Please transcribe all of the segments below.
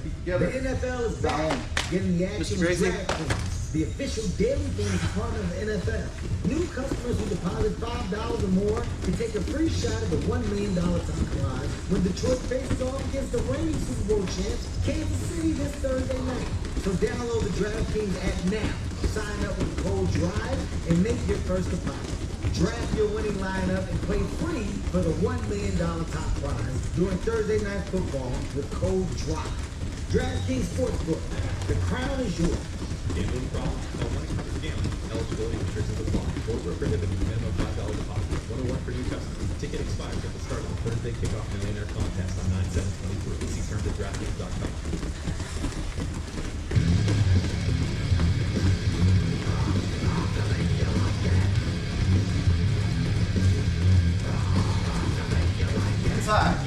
The NFL is back, getting the action with DraftKings, the official daily fantasy partner of the NFL. New customers who deposit $5 or more can take a free shot at the $1 million top prize when Detroit faces off against the reigning Super Bowl champs, Kansas City, this Thursday night. So download the DraftKings app now, sign up with the code DRIVE, and make your first deposit. Draft your winning lineup and play free for the $1 million top prize during Thursday Night Football with code DRIVE. DraftKings Sportsbook, the crown is yours. Gambling problem? No money comes to gambling. Eligibility restrictions apply. Void where prohibited. Minimum $5 deposit. 101 for new customers. Ticket expires at the start of the Thursday Kickoff Millionaire Contest on 9/7/23. See terms at DraftKings.com. Inside.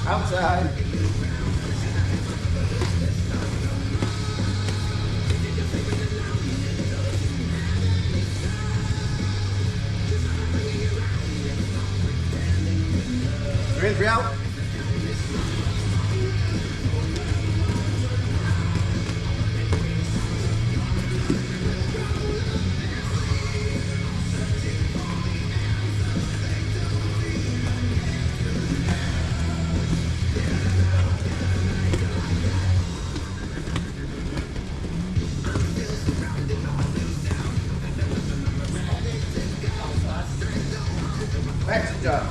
Outside. Three in, three out. Excellent job.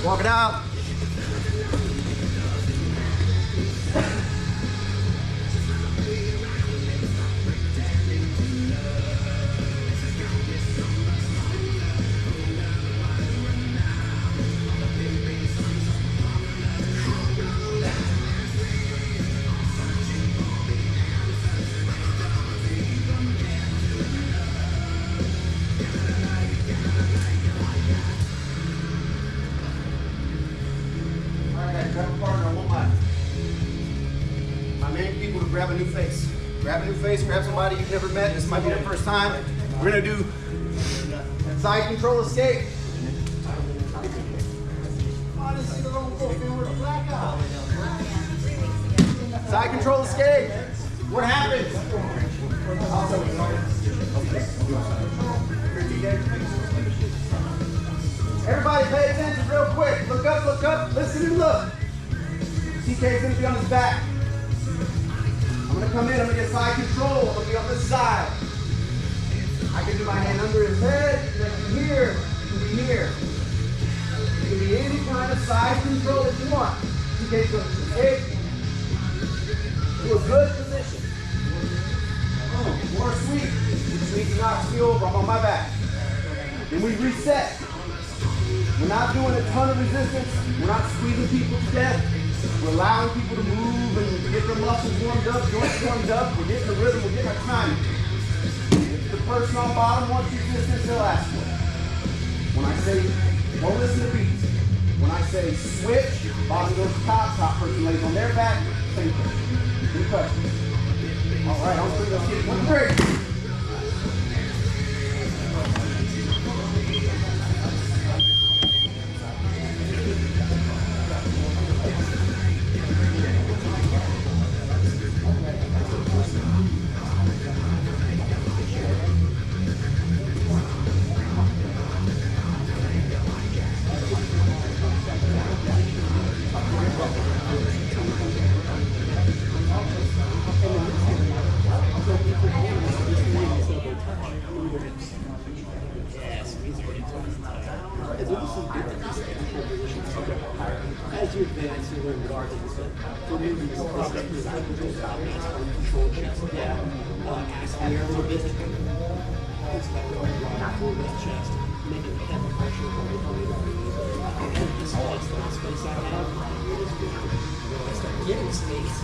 Walk it out. Grab a new face. Grab a new face, grab somebody you've never met. This might be their first time. We're gonna do side control escape. Side control escape. What happens? Everybody pay attention real quick. Look up, listen and look. TK's gonna be on his back. I'm gonna come in, I'm gonna get side control, I'm gonna be on this side. I can do my hand under his head, you can be here, you can be here. You can be any kind of side control that you want. TK's going to escape to a good position. More sweep. Sweep knocks me over, I'm on my back. Then we reset. We're not doing a ton of resistance, we're not squeezing people to death. We're allowing people to move and get their muscles warmed up, joints warmed up. We're getting the rhythm, we're getting our timing. If the person on bottom wants resistance, they'll ask for it. When I say, don't listen to beats. When I say switch, bottom goes to top person lays on their back, same thing. Any questions? All right, on three, let's get 1 break. As you advance, you learn guard and stuff. For moving your product, you have to go out and control chest. Yeah. Ask me a little bit. It's like pull that chest, making the heavy pressure on the body. And this place, the space I have, I start getting space.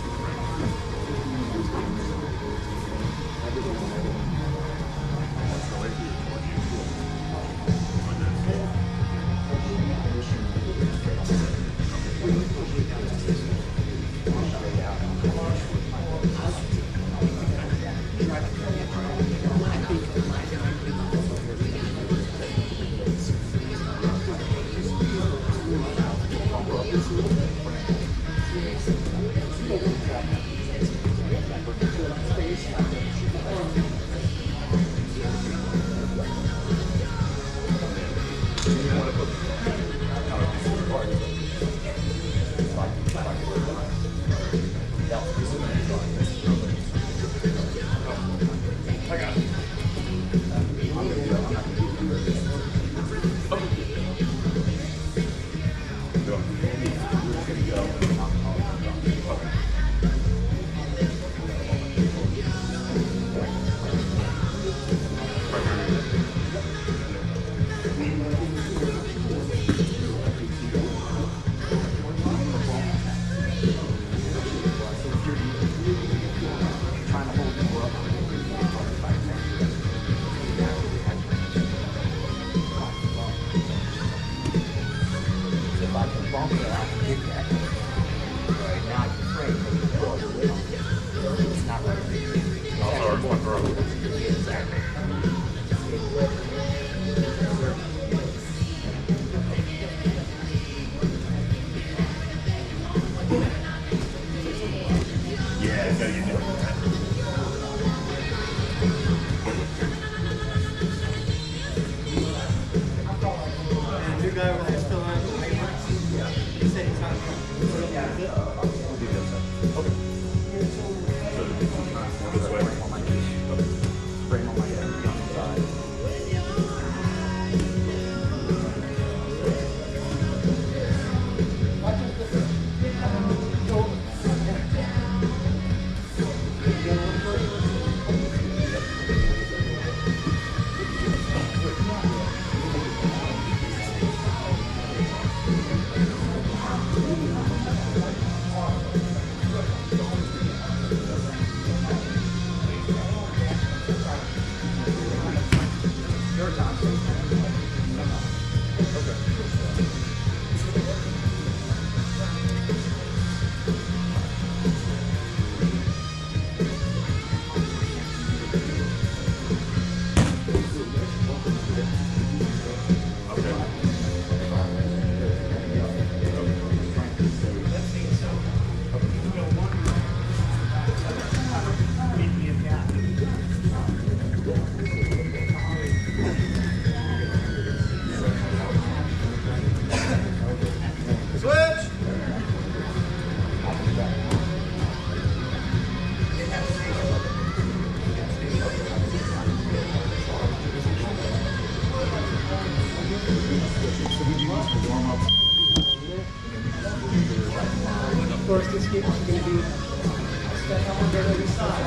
First escape is going to be step up on the other side.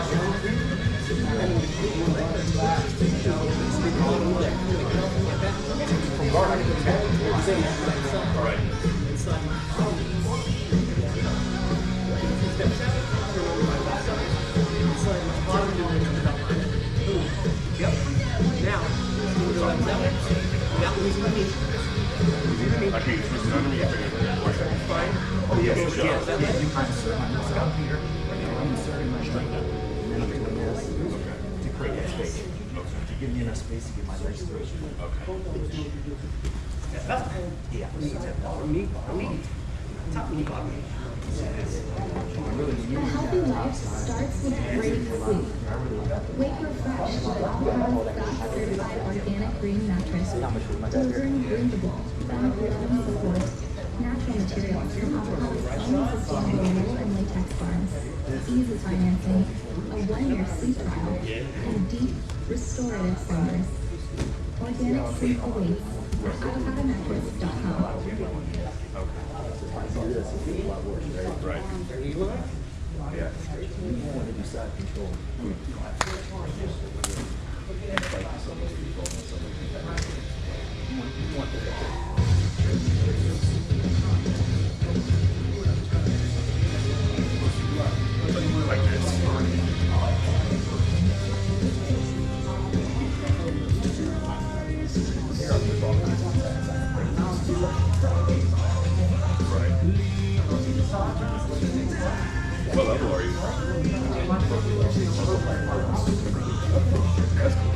From guard, I can tell. All right. Inside my step seven, turn over my left side. Inside my bottom, do it up my head. Boom. Yep. Now, do the left side. Now, losing my knee. I can twist it underneath. Fine. Oh, yes, Yeah, that way. You kind of insert my muscle up here, I'm inserting my strength, and then I'm doing this to create that space. To give me enough space to get my legs through. Yeah. A healthy life starts with great sleep. Wake refreshed with Bulldog certified organic green mattress, delivering breathable, fabric-loving support, natural materials from avocados, only sustainable wool and latex farms, easy financing, a 1-year sleep trial, and deep, restorative slumbers. Organic sleep awaits at avocadomattress.com. Right. Yeah. You want to do side control. Like this. Right. What level are you? That's cool.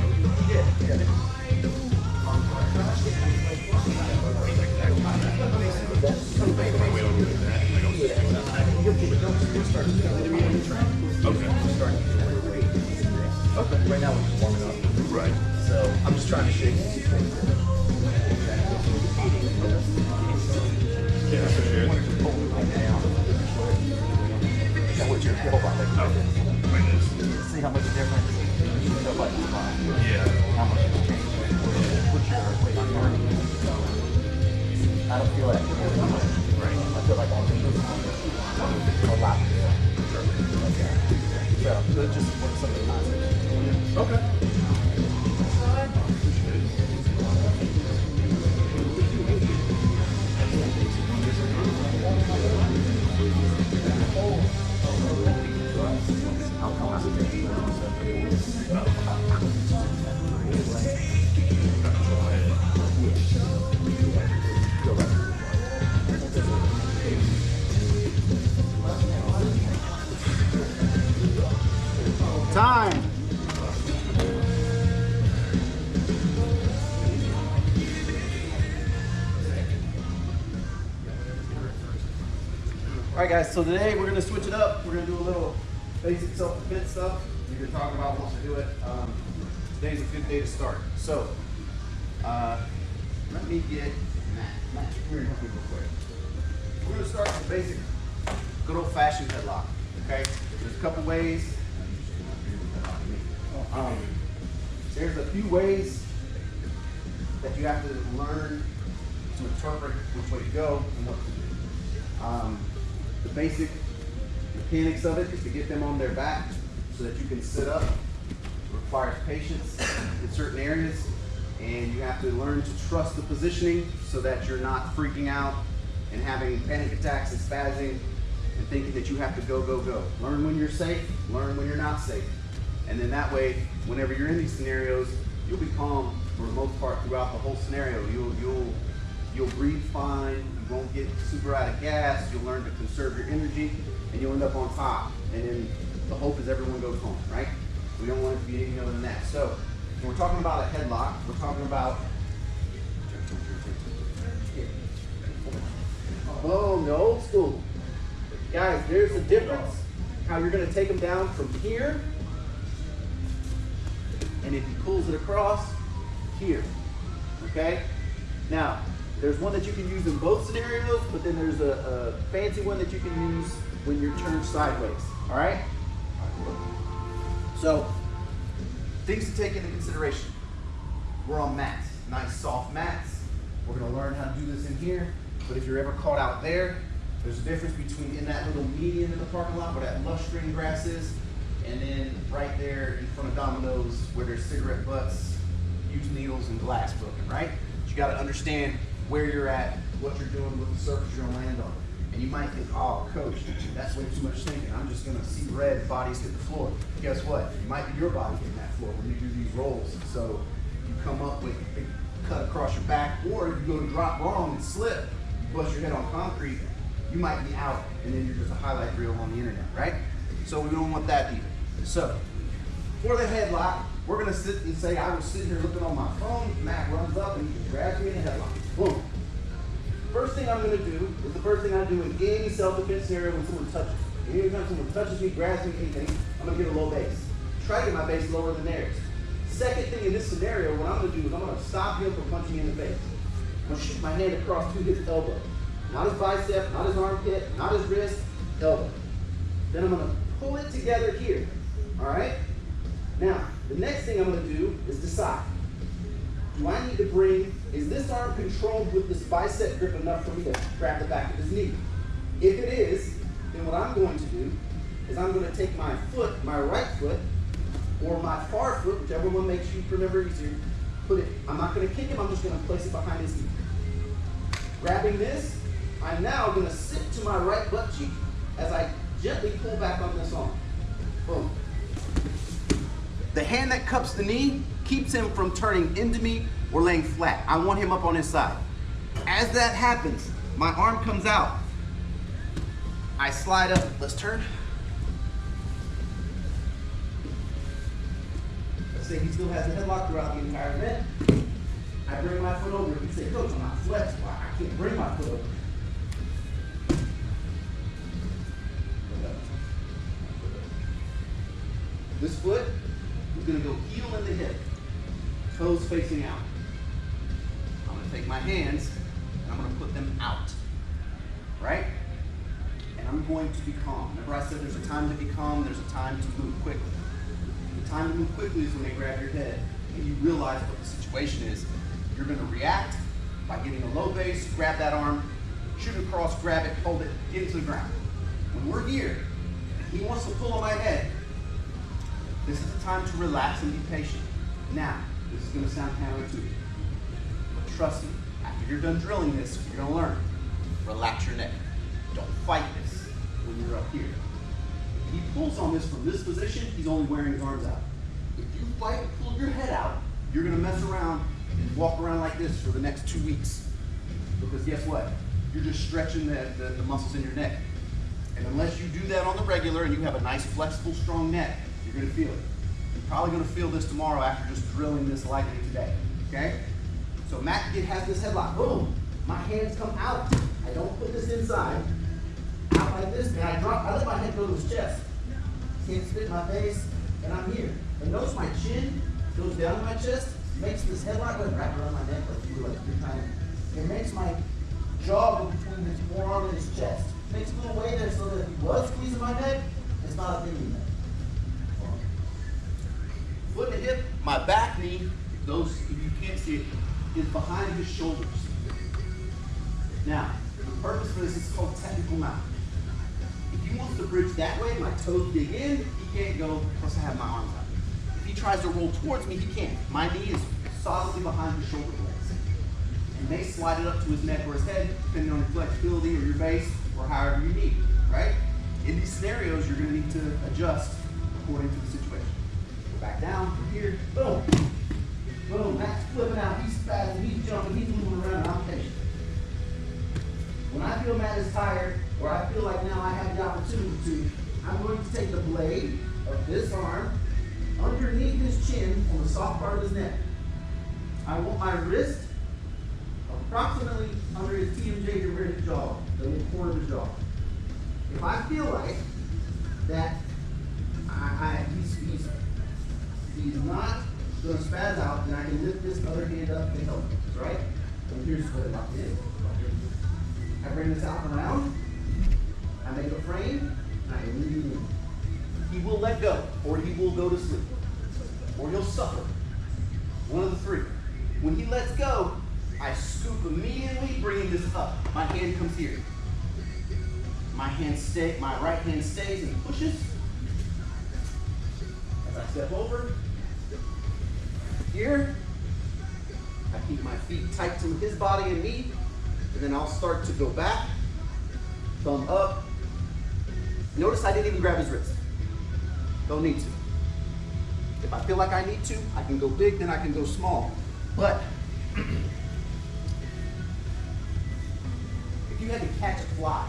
Okay. right now we're just warming up. Right. So I'm just trying to shake things. Yeah, for sure. That what your whole body like. Minus. See how much difference the button spot. Yeah. How much it change. Put your weight on your. I don't feel that. Right. I feel like I'm a lot. Okay. So let's just work something positive. Okay. Time. All right, guys, so today we're gonna switch it up. We're gonna do a little basic self-defense stuff. We've been talking about once to do it. Today's a good day to start. So, let me get Matt, come here and help me real quick. We're gonna start with basic, good old-fashioned headlock, okay? There's a couple ways. There's a few ways that you have to learn to interpret which way to go and what to do. The basic mechanics of it is to get them on their back so that you can sit up. It requires patience in certain areas, and you have to learn to trust the positioning so that you're not freaking out and having panic attacks and spazzing and thinking that you have to go, go, go. Learn when you're safe, learn when you're not safe. And then that way, whenever you're in these scenarios, you'll be calm for the most part throughout the whole scenario. You'll breathe fine, you won't get super out of gas, you'll learn to conserve your energy, and you'll end up on top. And then the hope is everyone goes home, right? We don't want it to be anything other than that. So, when we're talking about a headlock, we're talking about, oh, the old school. Guys, there's the difference. How you're gonna take them down from here, and if he pulls it across, here, okay? Now, there's one that you can use in both scenarios, but then there's a fancy one that you can use when you're turned sideways, all right? So, things to take into consideration. We're on mats, nice soft mats. We're gonna learn how to do this in here, but if you're ever caught out there, there's a difference between in that little median in the parking lot where that lush green grass is, and then right there in front of Domino's where there's cigarette butts, used needles, and glass broken, right? But you gotta understand where you're at, what you're doing with the surface you're gonna land on. And you might think, oh, coach, that's way too much thinking. I'm just gonna see red, bodies hit the floor. Guess what? It might be your body hitting that floor when you do these rolls. So you come up with a big cut across your back, or you go to drop wrong and slip, you bust your head on concrete, you might be out, and then you're just a highlight reel on the internet, right? So we don't want that either. So, for the headlock, we're gonna sit and say, I was sitting here looking on my phone, Matt runs up and he just grabs me in the headlock. Boom. First thing I'm gonna do is the first thing I do in any self-defense scenario when someone touches me. Anytime someone touches me, grabs me, anything, I'm gonna get a low base. Try to get my base lower than theirs. Second thing in this scenario, what I'm gonna do is I'm gonna stop him from punching me in the face. I'm gonna shoot my hand across to his elbow. Not his bicep, not his armpit, not his wrist, elbow. Then I'm gonna pull it together here, all right? Now, the next thing I'm gonna do is decide. Do I need to bring, is this arm controlled with this bicep grip enough for me to grab the back of his knee? If it is, then what I'm going to do is I'm gonna take my foot, my right foot, or my far foot, whichever one makes you remember easier, put it, I'm not gonna kick him, I'm just gonna place it behind his knee. Grabbing this, I'm now gonna sit to my right butt cheek as I gently pull back on this arm. Boom. The hand that cups the knee keeps him from turning into me or laying flat. I want him up on his side. As that happens, my arm comes out. I slide up, let's turn. Let's say he still has the headlock throughout the entire event. I bring my foot over. You say, coach, I'm not flexible. I can't bring my foot over. This foot, gonna go heel in the hip, toes facing out. I'm gonna take my hands and I'm gonna put them out, right? And I'm going to be calm. Remember I said there's a time to be calm, there's a time to move quickly. The time to move quickly is when they grab your head and you realize what the situation is. You're gonna react by getting a low base, grab that arm, shoot across, grab it, hold it, get it to the ground. When we're here, he wants to pull on my head. This is the time to relax and be patient. Now, this is gonna sound counterintuitive, but trust me, after you're done drilling this, you're gonna learn. Relax your neck. Don't fight this when you're up here. If he pulls on this from this position, he's only wearing his arms out. If you fight and pull your head out, you're gonna mess around and walk around like this for the next 2 weeks. Because guess what? You're just stretching the muscles in your neck. And unless you do that on the regular and you have a nice, flexible, strong neck, you're gonna feel it. You're probably gonna feel this tomorrow after just drilling this lightly today, okay? So Matt has this headlock, boom. My hands come out. I don't put this inside. Out like this, and I let my head go to his chest. Can't spit my face, and I'm here. And notice my chin goes down to my chest, makes this headlock go wrap around my neck like you're trying. It makes my jaw go between his forearm and his chest. Makes a little way there so that if he was squeezing my neck, it's not a thing anymore. Foot and hip, my back knee, if you can't see it, is behind his shoulders. Now, the purpose for this is called technical mount. If he wants to bridge that way, my toes dig in, he can't go, plus I have my arms out. If he tries to roll towards me, he can't. My knee is solidly behind his shoulder blades. And they slide it up to his neck or his head, depending on your flexibility or your base, or however you need, right? In these scenarios, you're gonna need to adjust according to the situation. Go back down, from here, boom. Boom, Matt's flipping out, he's spazzing, he's jumping, he's moving around, and I'm patient. When I feel Matt is tired, or I feel like now I have the opportunity to, I'm going to take the blade of this arm underneath his chin on the soft part of his neck. I want my wrist approximately under his TMJ to his jaw, the corner of his jaw. If I feel like that he's not going to spaz out, then I can lift this other hand up and help him, right? And here's what it is. I bring this out and around, I make a frame, and I lean in. He will let go, or he will go to sleep, or he'll suffer. One of the three. When he lets go, I scoop immediately, bringing this up. My hand comes here. My right hand stays and pushes. As I step over, here, I keep my feet tight to his body and me, and then I'll start to go back, thumb up. Notice I didn't even grab his wrist. Don't need to. If I feel like I need to, I can go big, then I can go small. But if you had to catch a fly,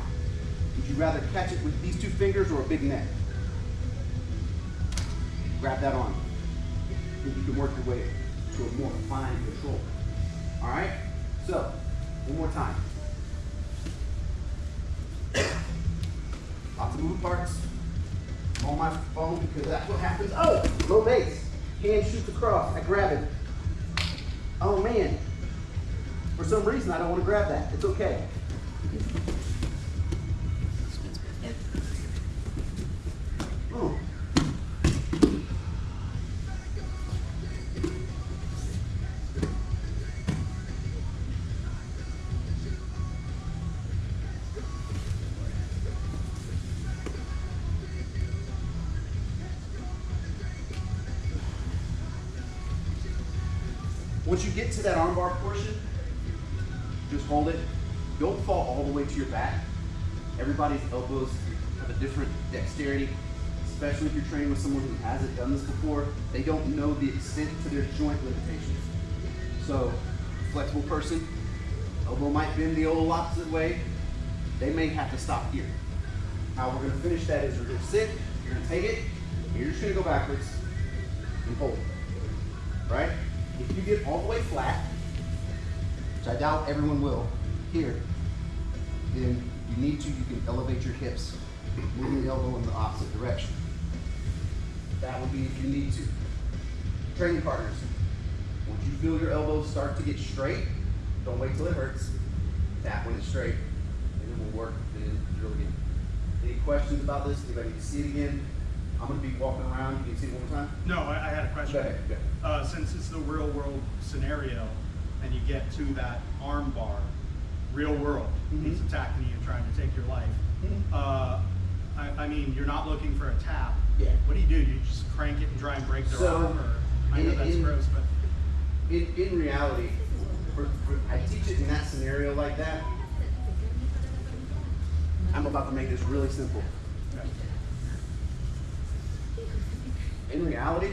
would you rather catch it with these two fingers or a big net? Grab that arm. Then you can work your way to a more fine control. All right? So, one more time. Lots of moving parts. I'm on my phone because that's what happens. Oh, low base. Hand shoots across. I grab it. Oh man. For some reason, I don't want to grab that. It's okay. Oh. Once you get to that armbar portion, just hold it. Don't fall all the way to your back. Everybody's elbows have a different dexterity, especially if you're training with someone who hasn't done this before. They don't know the extent to their joint limitations. So, flexible person, elbow might bend the old opposite way. They may have to stop here. How we're gonna finish that is you're gonna sit, you're gonna take it, and you're just gonna go backwards and hold it, right? If you get all the way flat, which I doubt everyone will, here, then you need to, you can elevate your hips, moving the elbow in the opposite direction. That would be if you need to. Training partners, once you feel your elbows start to get straight, don't wait till it hurts. Tap when it's straight, and then we'll work and then drill again. Any questions about this? Anybody need to see it again? I'm going to be walking around. You can see it one more time? No, I had a question. Go ahead. Go ahead. Since it's the real world scenario and you get to that arm bar, real world, he's attacking you and trying to take your life. I mean, you're not looking for a tap. Yeah. What do? You just crank it and try and break their So, arm? Or, I know that's gross, but. In reality, I teach it in that scenario like that. I'm about to make this really simple. Okay. In reality,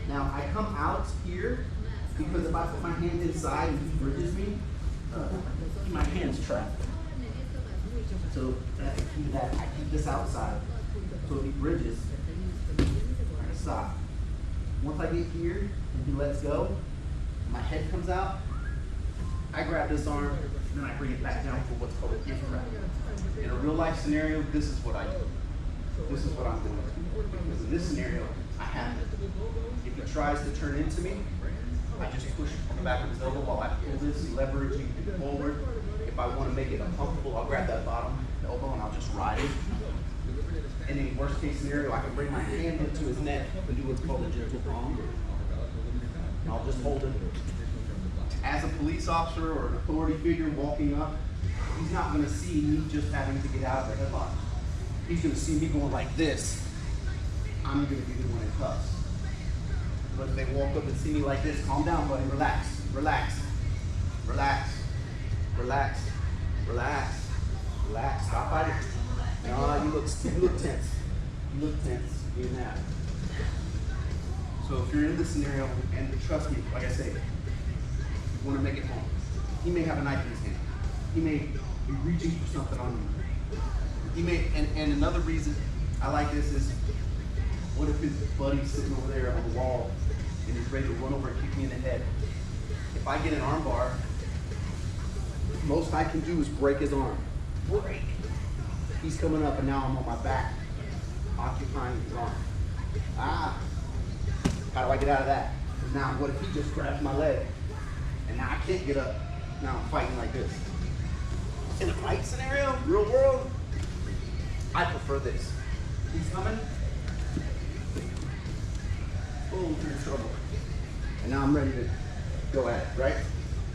now I come out here because if I put my hand inside and he bridges me, my hand's trapped. So that's the key to that. I keep this outside. So if he bridges, I can stop. Once I get here and he lets go, my head comes out, I grab this arm, and then I bring it back down for what's called a gift wrap. In a real life scenario, this is what I do. This is what I'm doing. Because in this scenario, I have it. If he tries to turn into me, I just push on the back of his elbow while I pull this, leveraging it forward. If I want to make it uncomfortable, I'll grab that bottom elbow and I'll just ride it. In a worst case scenario, I can bring my hand into his neck and do what's called a gentle palm. And I'll just hold it. As a police officer or an authority figure walking up, he's not going to see me just having to get out of the headlock. He's going to see me going like this. I'm going to be the one in cuffs. But if they walk up and see me like this, calm down, buddy, relax, relax, relax, relax, relax, relax, stop fighting. No, you look tense. You look tense. You're in that. So if you're in this scenario, and trust me, like I say, you want to make it home. He may have a knife in his hand. He may be reaching for something on you. He may, and another reason I like this is, what if his buddy's sitting over there on the wall and he's ready to run over and kick me in the head? If I get an arm bar, most I can do is break his arm. Break. He's coming up and now I'm on my back, occupying his arm. How do I get out of that? Now what if he just grabs my leg and now I can't get up? Now I'm fighting like this. In a fight scenario, real world, I prefer this. He's coming. Boom, you're in trouble. And now I'm ready to go at it, right?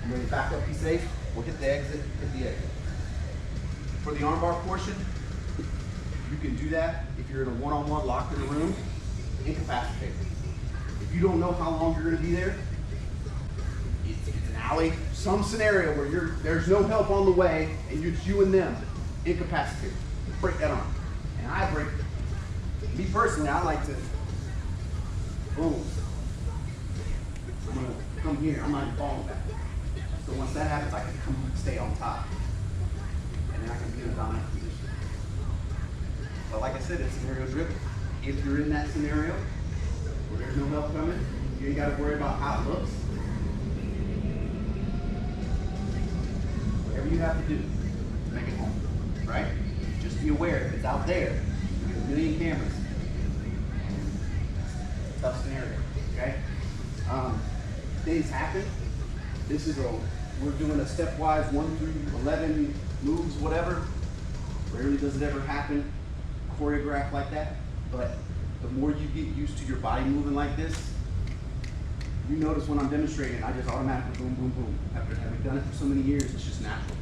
I'm ready to back up, be safe. We'll hit the exit, hit the exit. For the armbar portion, you can do that if you're in a one-on-one locked in a room, incapacitated. If you don't know how long you're going to be there, it's an alley, some scenario where there's no help on the way, and it's you and them, incapacitated. Break that arm. And I break it. Me personally, I like to, boom. I'm going to come here. I'm not even falling back. So once that happens, I can come stay on top. And then I can be in a dominant position. But like I said, it's scenario driven. If you're in that scenario where there's no help coming, you ain't got to worry about how it looks. Whatever you have to do to make it home, right? Just be aware if it's out there, there's a million cameras. Tough scenario, okay? Things happen. This is we're doing a stepwise 1 through 11 moves, whatever. Rarely does it ever happen choreographed like that, but the more you get used to your body moving like this, you notice when I'm demonstrating, I just automatically boom, boom, boom. After having done it for so many years, it's just natural.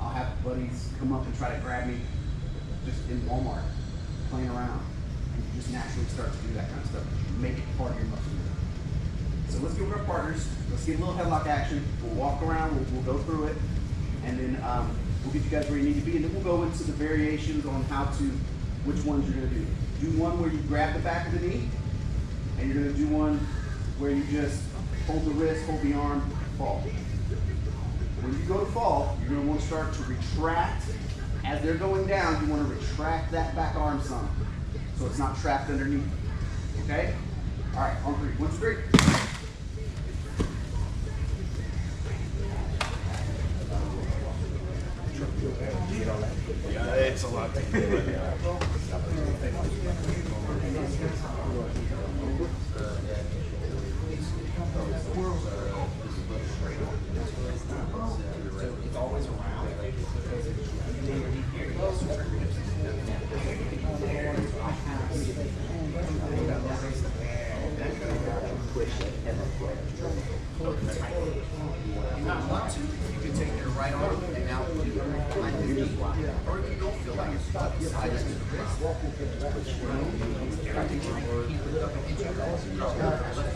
I'll have buddies come up and try to grab me just in Walmart, playing around, and you just naturally start to do that kind of stuff. You make it part of your muscle. So let's get with our partners. Let's get a little headlock action. We'll walk around, we'll go through it, and then we'll get you guys where you need to be, and then we'll go into the variations on which ones you're gonna do. Do one where you grab the back of the knee, and you're gonna do one where you just hold the wrist, hold the arm, fall. When you go to fall, you're gonna want to start to retract. As they're going down, you want to retract that back arm some, so it's not trapped underneath. Okay? All right, on 3. 1, 2, 3. Yeah, it's a lot to do.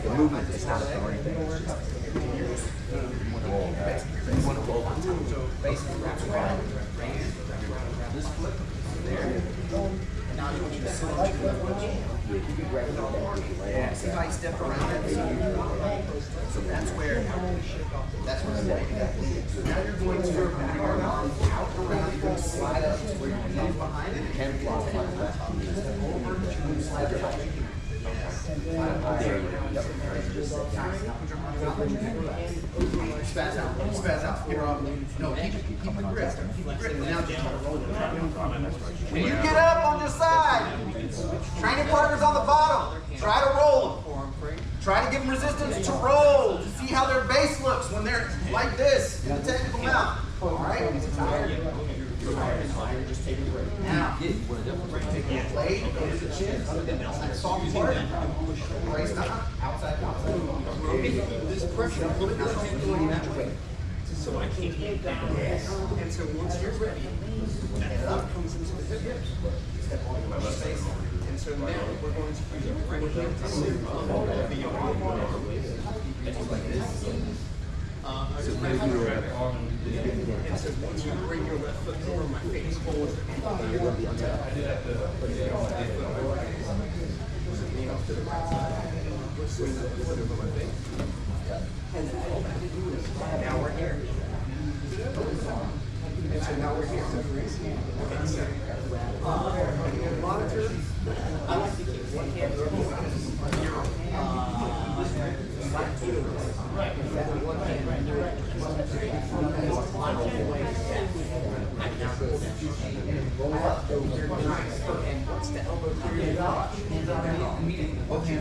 The movement is not throwing things. You want to roll on top. So basically, wrap around this flip there. Now I want you to sit on your left foot. You can grab it on that. Yeah. See how he stepped around that? So that's where I'm going. So now you're going to your back arm out around. You're going to slide up to where your knee is behind it. And block like that. Over to slide your back. There you go. Spaz out. Spaz out. Get her off. No, keep the grip. Keep the grip. Now just try to roll it. When you get up on your side, training partners on the bottom, try to roll them. Try to give them resistance to roll, to see how their base looks when they're like this in the technical mount. All right? Just take a break. Now, take your blade, go to the chin, that soft part, brace down, outside. This pressure, I'm going that way. So I can't get down. Yes. And so once you're ready, that foot comes into the hips. Step on your space. And so now we're going to use your right hand to sit on the yoke. Like this. And so once you bring your left foot over my face forward, knee off to the right side. Swing the foot over my face. And then pull back. Now we're here. And so now we're here. Okay, so monitor. I like to keep one hand on your left foot. Right. One hand right there. Roll up. And once the elbow through your dodge, immediately. Okay,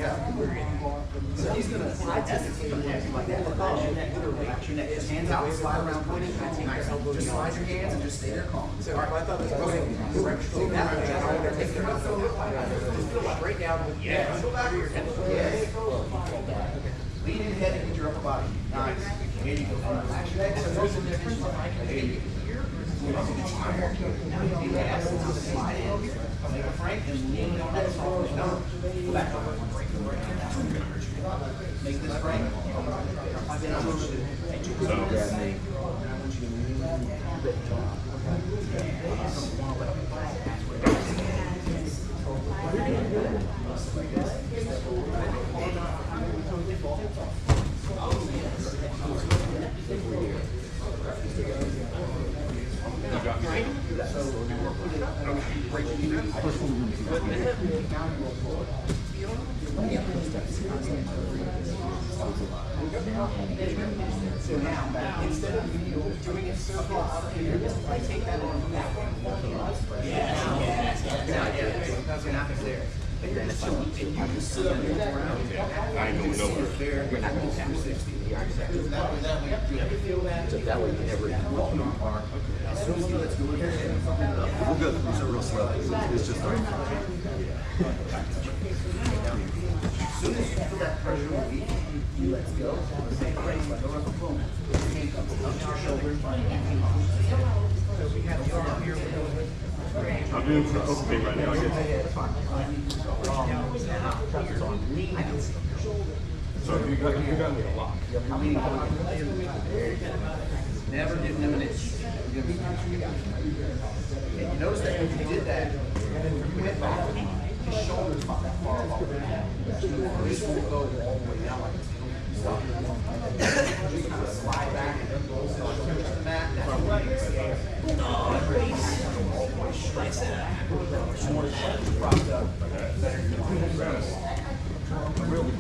so he's going to slide to like that. Relax your neck. Just hands out, slide around, pointing. Nice. Just slide your hands and just stay there calm. So I thought this was okay. Take your left foot straight down with your hands. Yes. Lean in head and get your upper body. Nice. There you go. Relax your neck. So there's a difference. Here. Now you do that. Slide in. Make a frank and lean on that side. No. Back up. Make this frank. Then I want you to take your grab me. And I want you to lean a bit. So now, instead of doing it so far up here, I take that one back. Yeah, that's your knock there. And you can sit up here around. I don't know where. There, you're not going to 360. That way, feel that. So that way you never As soon as you let's go here, we'll go through so real slow. It's just like as soon as you feel that pressure relief, you let go. Same place, like over the phone. Handcuffs up to your shoulders. So we have the arm here. I'm doing okay right now, I guess. So you got me a lock. Never give him an inch. And you notice that when you did that, you went back, his shoulders not that far off. This will go all the way down like this. Stop. Just kind of slide back and then go to the mat. That's right. More shoulders propped up. Really.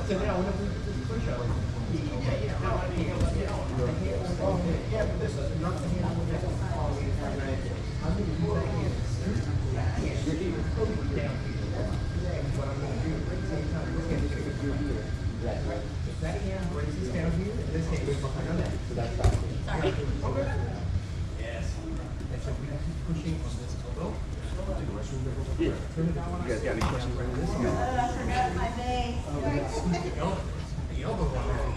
So now, whenever we push up, this is nothing. That hand raises down here, and this hand is behind our neck. So that's right. Yes. And so we keep pushing on this elbow. You guys got any questions around this? I forgot my base. The elbow one.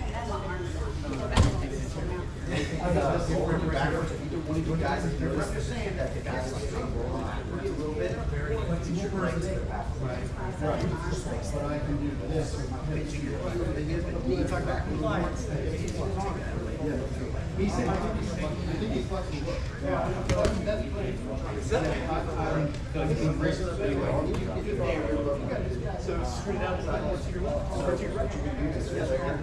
Backwards, if you do one of you guys, if you're saying that the guys like to their back. Right. But I can do this with my hips. You talk about compliance. He said, I think he's flexible. So straight outside, to your left, or to your right, you can do this. Yes, right here.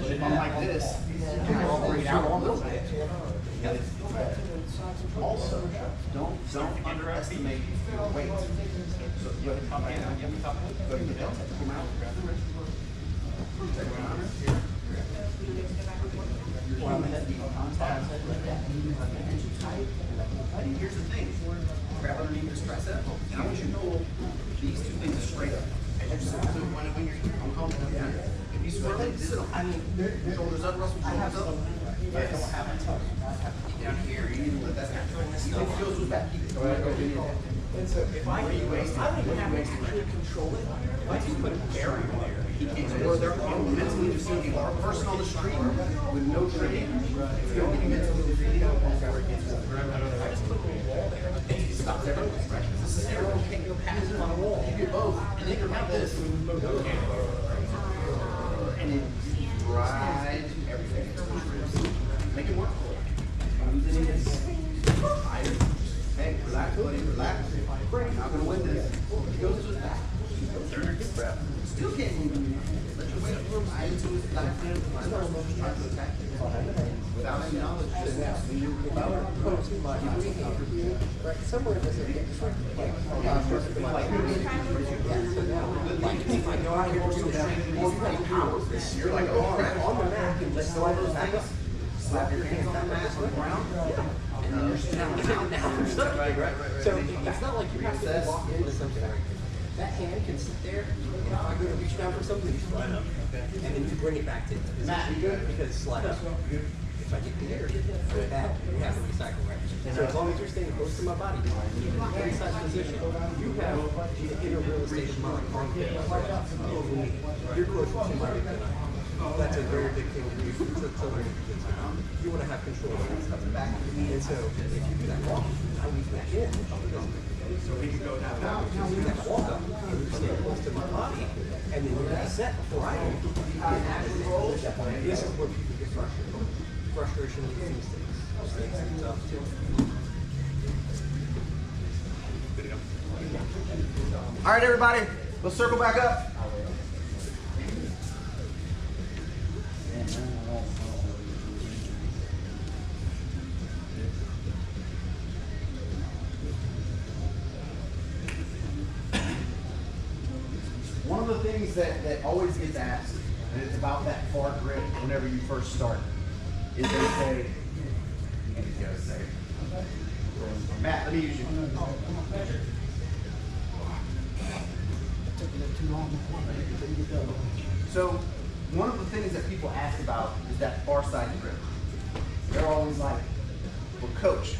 If I'm like this, you can all bring it out a little bit. Also, don't underestimate your weight. So you have to come in, go to the belt, come out, grab the wrist. Take it on here. Well, here's the thing. Grab underneath this tricep, and I want you to hold these two things straight up. As you sit, so when you're, I'm calling it down. If you sweat like this, shoulders up, Russell, shoulders up. Yes. Down here, you need to let that happen. Even if it goes with back, keep it. And so if I can waste it, I don't even have to actually control it. If I just put a barrier there, Or they're mentally defeating. Or a person on the street with no training, it's going to be mentally defeating. I just put a little wall there. It stops everyone. This is everyone can't go past it on a wall. You get both, and they can have this. And it drives everything. Make it work for you. Hey, relax, buddy, relax. You're not going to win this. He goes to his back. Still can't move. Let your weight ride into his back. My person was trying to attack you. Without any knowledge, just now. Right, somewhere there's a big trick. You're like, oh, all right, on the mat, you let go of those things, slap your hands on the mat on the ground, and then you're sitting down. Right. So it's not like you're having to walk into something like this. That hand can sit there, and if I go to reach down for something, you slide up. And then you bring it back to its position. Matt, you good? Because it's slide up. If I get there, that we have to recycle right. So as long as you're staying close to my body, inside position, you have the inner real estate of my armpit over me. You're closer to my than I am. That's a very big thing for you. You want to have control of that stuff. And so if you do that walk, I use that in. So we can go down. Now we have to walk up and you stay close to my body, and then you reset before I do. This is where people get frustrated. Frustration leads to mistakes. Tough too. All right, everybody, let's circle back up. One of the things that always gets asked, and it's about that far grip whenever you first start, is they say, you need to go say, Matt, let me use you. So one of the things that people ask about is that far side grip. They're always like, well, coach,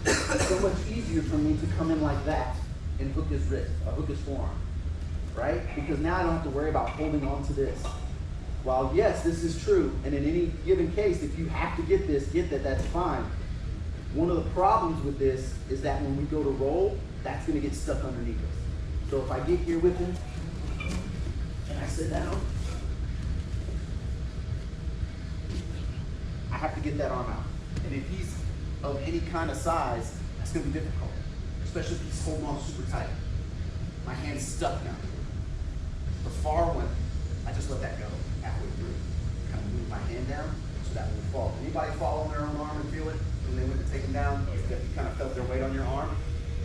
it's so much easier for me to come in like that and hook his wrist, or hook his forearm, right? Because now I don't have to worry about holding on to this. While yes, this is true, and in any given case, if you have to get this, get that, that's fine. One of the problems with this is that when we go to roll, that's gonna get stuck underneath us. So if I get here with him, and I sit down, I have to get that arm out. And if he's of any kind of size, that's gonna be difficult, especially if he's holding on super tight. My hand's stuck now. The far one, I just let that go halfway through. Kind of move my hand down so that won't fall. Anybody fall on their own arm and feel it when they went to take them down? You kind of felt their weight on your arm.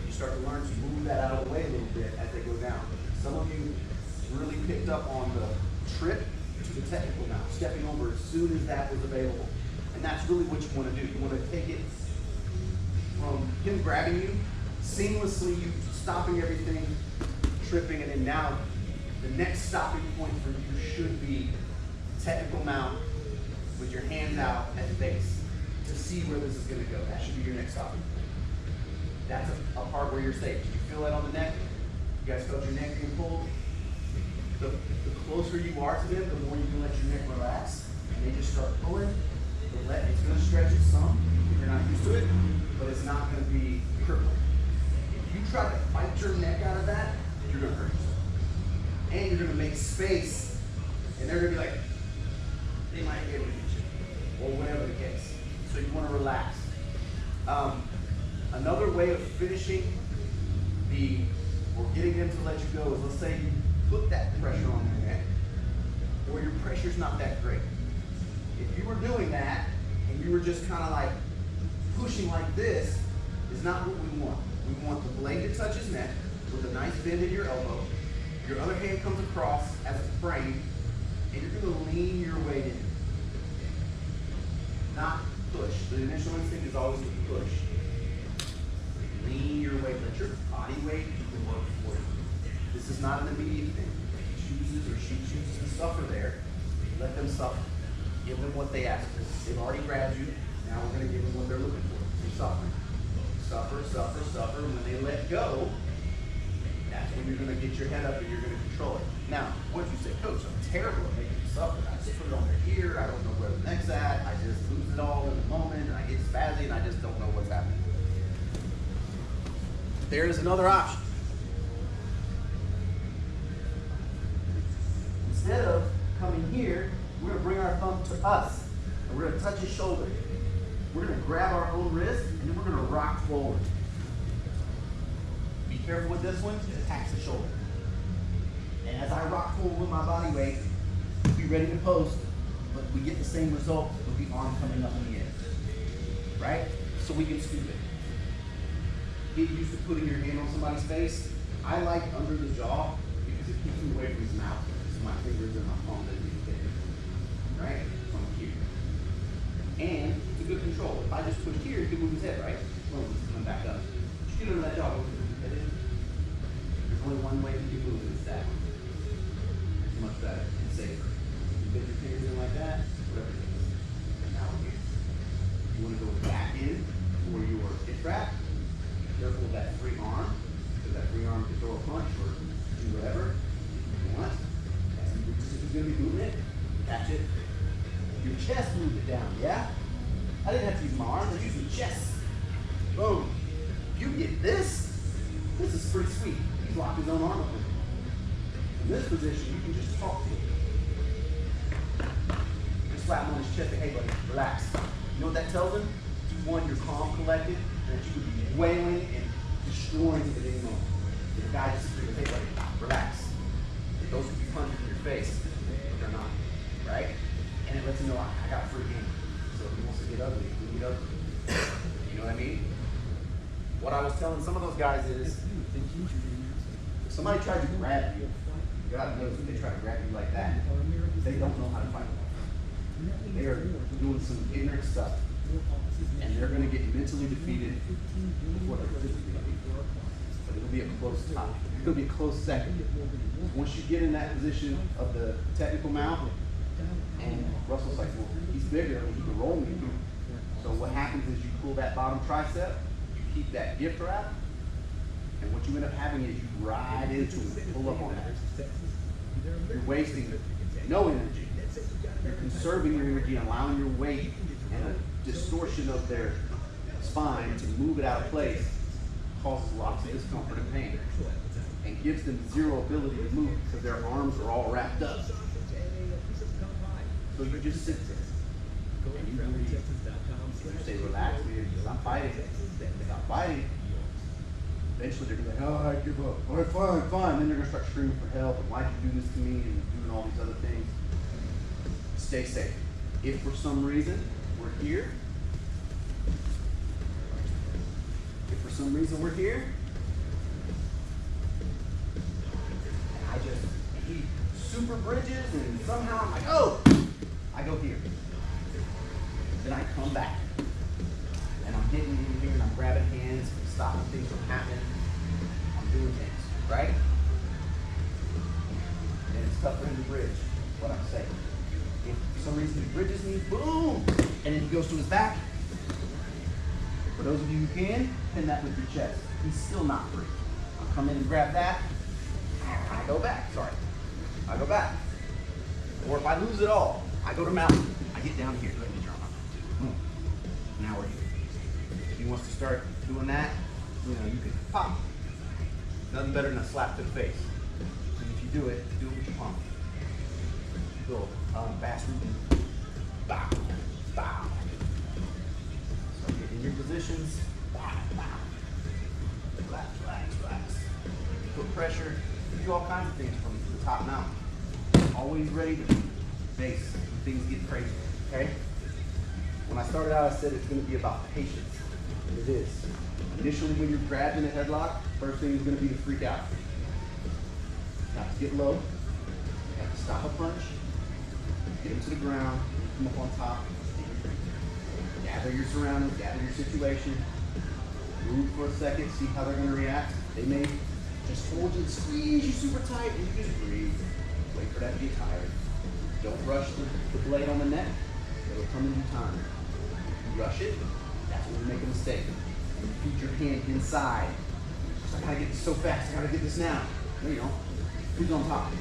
You start to learn to move that out of the way a little bit as they go down. Some of you really picked up on the trip to the technical now, stepping over as soon as that was available. And that's really what you want to do. You want to take it from him grabbing you, seamlessly you stopping everything, tripping, and then now the next stopping point for you should be technical mount with your hands out at base to see where this is going to go. That should be your next stopping point. That's a part where you're safe. Did you feel that on the neck? You guys felt your neck being pulled? The closer you are to them, the more you can let your neck relax. And they just start pulling. It's going to stretch it some if you're not used to it, but it's not going to be crippling. If you try to fight your neck out of that, you're going to hurt yourself. And you're going to make space, and they're going to be like, they might be able to get you, or whatever the case. So you want to relax. Another way of finishing or getting them to let you go is, let's say you put that pressure on your neck, or your pressure's not that great. If you were doing that, and you were just kind of like pushing like this, is not what we want. We want the blade to touch his neck with a nice bend in your elbow. Your other hand comes across as a frame, and you're going to lean your weight in. Not push. The initial instinct is always to push. Lean your weight. Let your body weight do the work for you. This is not an immediate thing. If he chooses or she chooses to suffer there, let them suffer. Give them what they ask for. They've already grabbed you. Now we're going to give them what they're looking for. They're suffering. Suffer, suffer, suffer. When they let go, that's when you're going to get your head up and you're going to control it. Now, what you say, Coach, I'm terrible at making you suffer. I just put it on their ear. I don't know where the neck's at. I just lose it all in the moment. And I get spazzy and I just don't know what's happening. There is another option. Instead of coming here, we're going to bring our thumb to us. And we're going to touch his shoulder. We're going to grab our own wrist, and then we're going to rock forward. Be careful with this one, it attacks the shoulder. And as I rock forward with my body weight, be ready to post, but we get the same result with the arm coming up in the air. Right? So we can scoop it. Get used to putting your hand on somebody's face. I like under the jaw because it keeps me away from his mouth. So my fingers and my palm doesn't get hit. Right? From here. And it's a good control. If I just push here, he can move his head, right? Boom, it's coming back up. Just get under that jaw. There's only one way you can move it, it's that one. It's much better and safer. You bend your fingers in like that, whatever it is. Now here. You want to go back in for your hip wrap. Careful with that free arm, because that free arm can throw a punch or do whatever you want. This is going to be moving it. Catch it. Your chest moved it down, yeah? I didn't have to use my arms, I used my chest. Boom. If you get this is pretty sweet. He's locked his own arm up. In this position, you can just talk to him. Just slap him on his chest and, hey buddy, relax. You know what that tells him? One, you're calm, collected, and that you would be wailing and destroying it at any moment. If the guy just says, hey buddy, relax. Those could be punches in your face, but they're not, right? And it lets him know I got a free hand. So if he wants to get ugly, he can get ugly. You know what I mean? What I was telling some of those guys is, if somebody tried to grab you, God knows if they try to grab you like that, they don't know how to fight. They are doing some ignorant stuff. And they're going to get mentally defeated before they're physically defeated. But it'll be a close tie. It'll be a close second. Once you get in that position of the technical mount, and Russell's like, well, he's bigger and he can roll me. So what happens is you pull that bottom tricep, you keep that gift wrap, and what you end up having is you ride into it, pull up on that. You're wasting no energy. You're conserving your energy and allowing your weight and a distortion of their spine to move it out of place causes lots of discomfort and pain and gives them zero ability to move because their arms are all wrapped up. So you just sit there and you breathe. You stay relaxed, you stop fighting. Stop fighting. Eventually they're gonna be like, oh, I give up. All right, fine. Then they're gonna start screaming for help and why'd you do this to me and doing all these other things. Stay safe. If for some reason we're here, and I just keep super bridges and somehow I'm like, oh, I go here. Then I come back and I'm getting in here and I'm grabbing hands, stopping things from happening. I'm doing things, right? And it's tougher in the bridge, what I'm saying. If for some reason he bridges me, boom, and then he goes to his back. For those of you who can, pin that with your chest. He's still not free. I'll come in and grab that. I go back, I go back. Or if I lose it all, I go to mountain. I get down here. Let me draw my Now we're here. If he wants to start doing that, you know, you can pop. Nothing better than a slap to the face. And if you do it with your palm. Little fast routine. Bow, bow. So get in your positions. Bow, bow. Relax, relax, relax. Put pressure. You do all kinds of things from the top down. Always ready to base when things get crazy. Okay? When I started out, I said it's going to be about patience. It is. Initially, when you're grabbed in a headlock, first thing is going to be to freak out. You have to get low. You have to stop a punch. Get him to the ground. Come up on top. Gather your surroundings. Gather your situation. Move for a second. See how they're going to react. They may just hold you and squeeze you super tight, and you just breathe. Wait for that to get tired. Don't rush the blade on the neck. It'll come in due time. If you rush it, that's when you make a mistake. And you feed your hand inside. So I gotta get this so fast, I gotta get this now. No, you don't. Who's on top?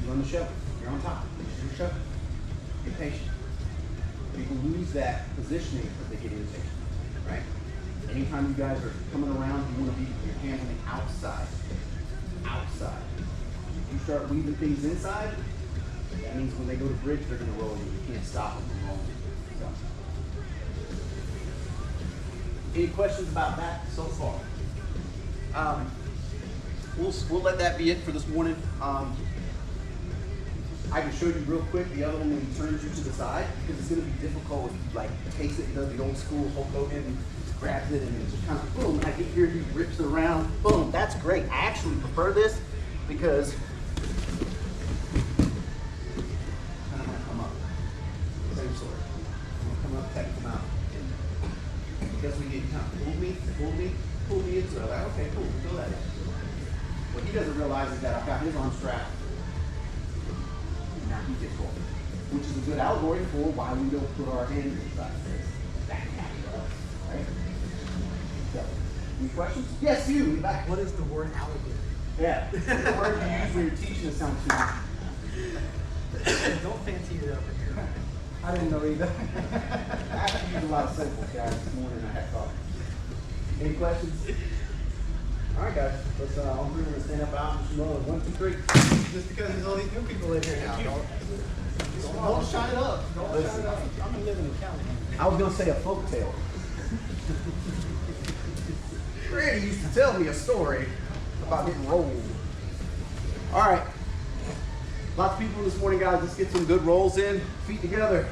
You run the show. You're on top. You're the show. Be patient. People lose that positioning because they get impatient, right? Anytime you guys are coming around, you want to be your hands on the outside. Outside. If you start weaving things inside, that means when they go to bridge, they're going to roll you. You can't stop them from rolling. So. Any questions about that so far? We'll let that be it for this morning. I can show you real quick the other one when he turns you to the side, because it's going to be difficult if he like takes it and does the old school Hulk Hogan, grabs it and just kind of boom. I get here, he rips it around, boom. That's great. I actually prefer this because I'm gonna come up. Same sort. I'm gonna come up, come out. Because we get kind of pull me into it. I'm like, okay, cool, feel that. What he doesn't realize is that I've got his arm strapped. Now he gets pulled, which is a good allegory for why we don't put our hands inside this. That happy to us, right? So, any questions? Yes, you. In back. What is the word allegory? Yeah. The word you use when you're teaching is sound too much. Don't fancy it up in here. I didn't know either. I have to use a lot of symbols, guys. This morning I had coffee. Any questions? All right, guys. Let's all three going to stand up out and roll. 1, 2, 3. Just because there's all these new people in here now. Don't shine it up. Don't shine it up. I'm gonna live in the county. I was going to say a folk tale. Randy used to tell me a story about getting rolled. All right. Lots of people this morning, guys. Let's get some good rolls in. Feet together.